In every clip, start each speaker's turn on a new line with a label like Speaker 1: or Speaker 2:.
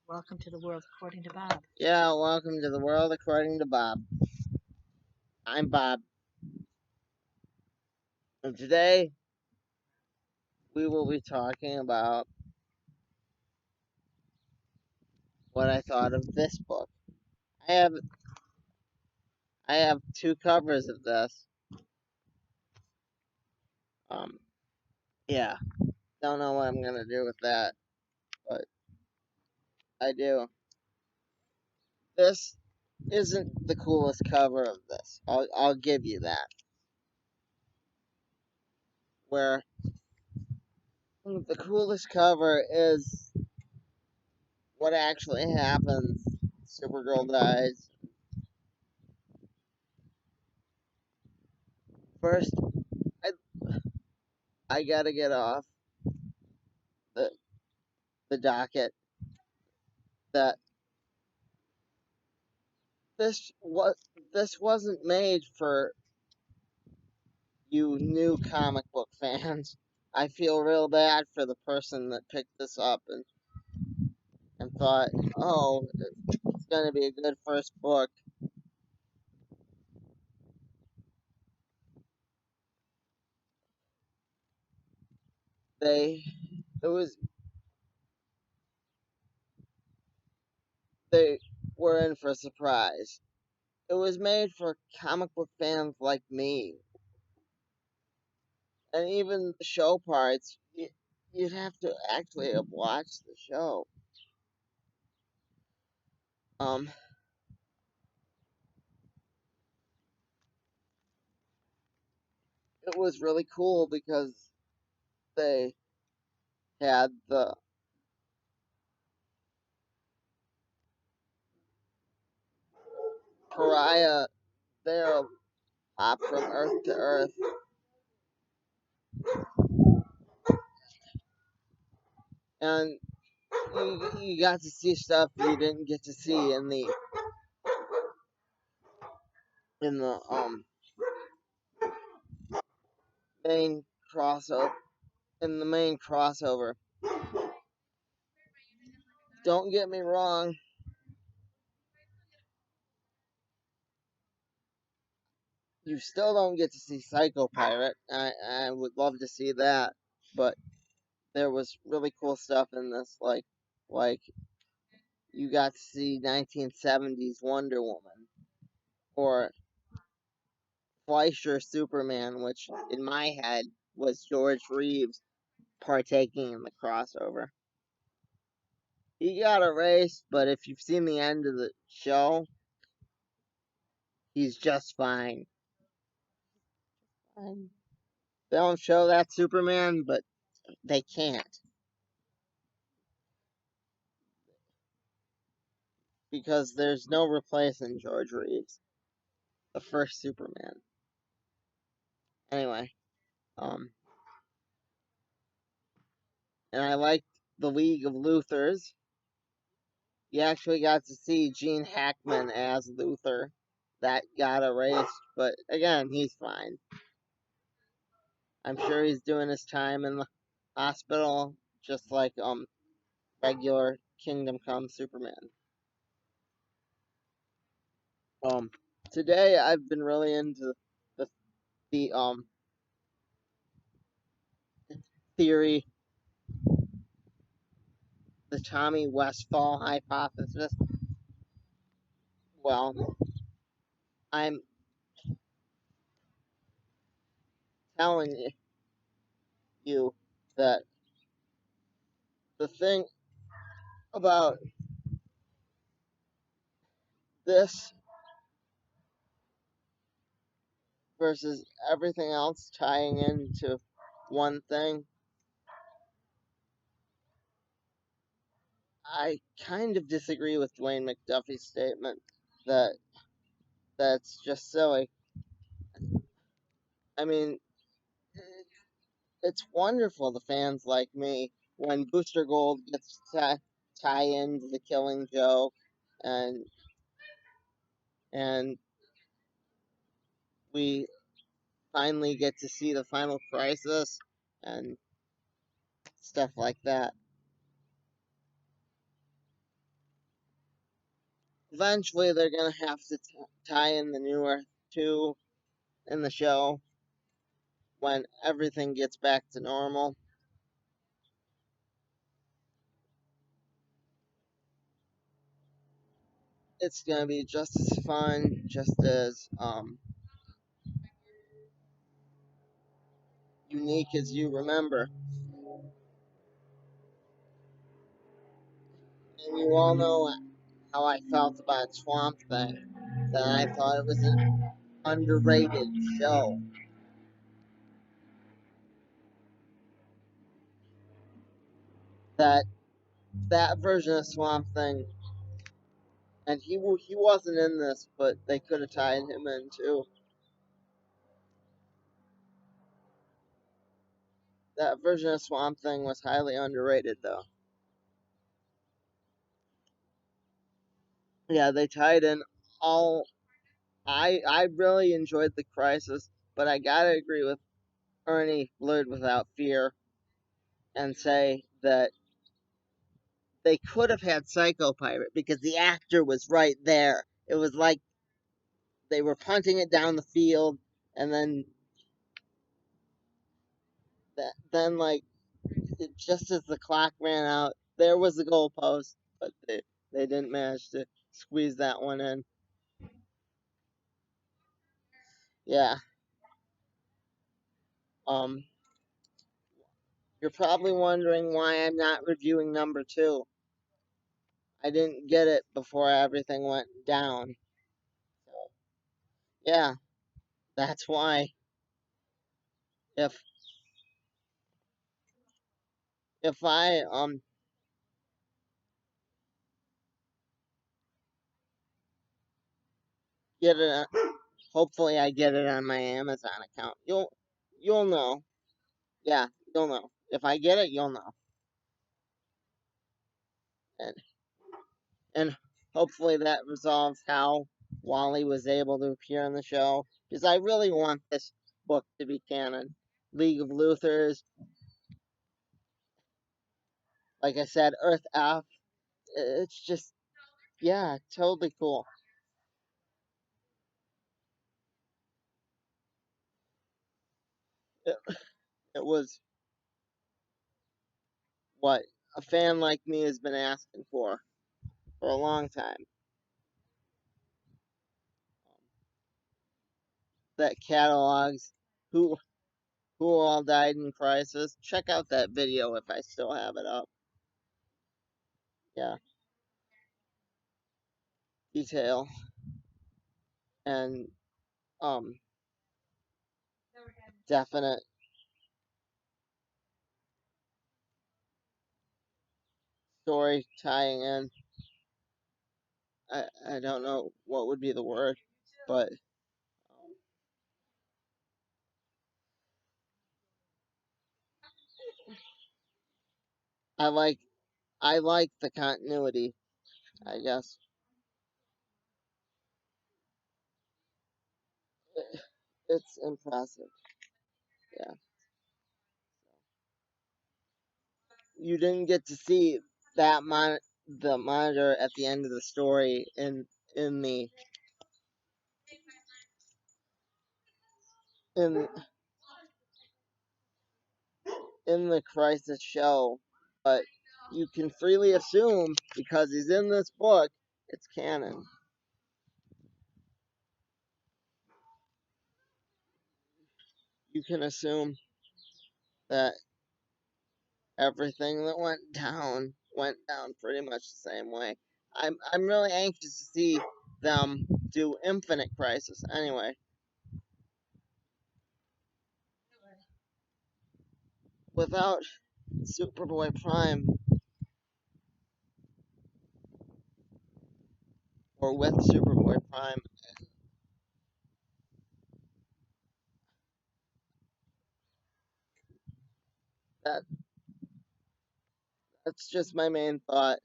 Speaker 1: Welcome to the world according to Bob.
Speaker 2: Yeah, welcome to the world according to Bob. I'm Bob, and today we will be talking about what I thought of this book. I have I have two covers of this. Um, yeah, don't know what I'm gonna do with that, but I do. This isn't the coolest cover of this. I'll give you that. Where the coolest cover is what actually happens. Supergirl dies. First, I I gotta get off the the docket that this was this wasn't made for you new comic book fans. I feel real bad for the person that picked this up and thought, oh, it's gonna be a good first book. They it was they were in for a surprise. It was made for comic book fans like me, and even the show parts. You'd have to actually have watched the show. Um, it was really cool because they had the pariah there hop from earth to earth, and you got to see stuff you didn't get to see in the main crossover. In the main crossover, don't get me wrong. You still don't get to see Psycho Pirate. I would love to see that, but there was really cool stuff in this, like you got to see 1970s Wonder Woman or Fleischer Superman, which in my head was George Reeves partaking in the crossover. He got erased, but if you've seen the end of the show, he's just fine. They don't show that Superman, but they can't because there's no replacing George Reeves, the first Superman. Anyway, um, and I liked the League of Luthors. You actually got to see Gene Hackman as Luthor. That got erased, but again, he's fine. I'm sure he's doing his time in the hospital, just like regular Kingdom Come Superman. Um, Today I've been really into the the theory, the Tommy Westfall hypothesis. Well, I'm telling you that the thing about this versus everything else tying into one thing, I kind of disagree with Dwayne McDuffie's statement that that's just silly. I mean, it's wonderful the fans like me when Booster Gold gets to tie into the Killing Joke, and and we finally get to see the final crisis and stuff like that. eventually they're gonna have to tie in the New Earth 2 in the show when everything gets back to normal. It's gonna be just as fun, just as unique as you remember. And you all know how I felt about Swamp Thing, that I thought it was an underrated show. That that version of Swamp Thing, and he wasn't in this, but they could have tied him in too. That version of Swamp Thing was highly underrated, though. Yeah, they tied in all. I really enjoyed the Crisis, but I gotta agree with Ernie Blurred Without Fear and say that they could have had Psycho Pirate because the actor was right there. It was like they were punting it down the field, and then like just as the clock ran out, there was the goalpost, but they didn't manage to squeeze that one in. Yeah. Um. You're probably wondering why I'm not reviewing number two. I didn't get it before everything went down. So, yeah, that's why. If if I get it, hopefully I get it on my Amazon account. You'll know. Yeah, you'll know. If I get it, you'll know. And and hopefully that resolves how Wally was able to appear on the show. Because I really want this book to be canon. League of Luthers, like I said, Earth F. It's just, yeah, totally cool. It, it was what a fan like me has been asking for a long time. That catalogs who who all died in Crisis. Check out that video if I still have it up. Yeah, detail and um definite story tying in. I don't know what would be the word, but I like I like the continuity. I guess it's impressive. Yeah, you didn't get to see that the monitor at the end of the story in the in in the Crisis show, but you can freely assume because he's in this book, it's canon. You can assume that everything that went down pretty much the same way. I'm really anxious to see them do Infinite Crisis anyway. Without Superboy Prime or with Superboy Prime, that that's just my main thought.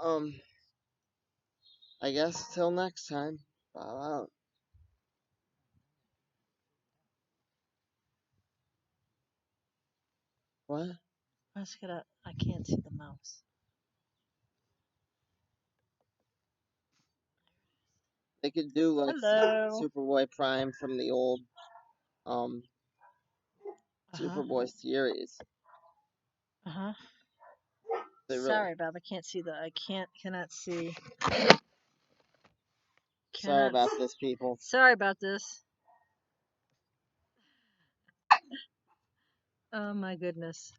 Speaker 2: Um, I guess till next time. Bow out. What?
Speaker 1: I can't see the mouse.
Speaker 2: They could do like
Speaker 1: Hello.
Speaker 2: Superboy Prime from the old Superboy series.
Speaker 1: Uh-huh.
Speaker 2: They really
Speaker 1: Sorry, Bob. I cannot see.
Speaker 2: sorry about this, people.
Speaker 1: Sorry about this. Oh my goodness.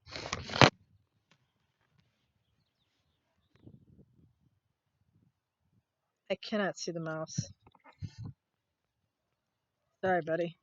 Speaker 1: I cannot see the mouse. Sorry, buddy.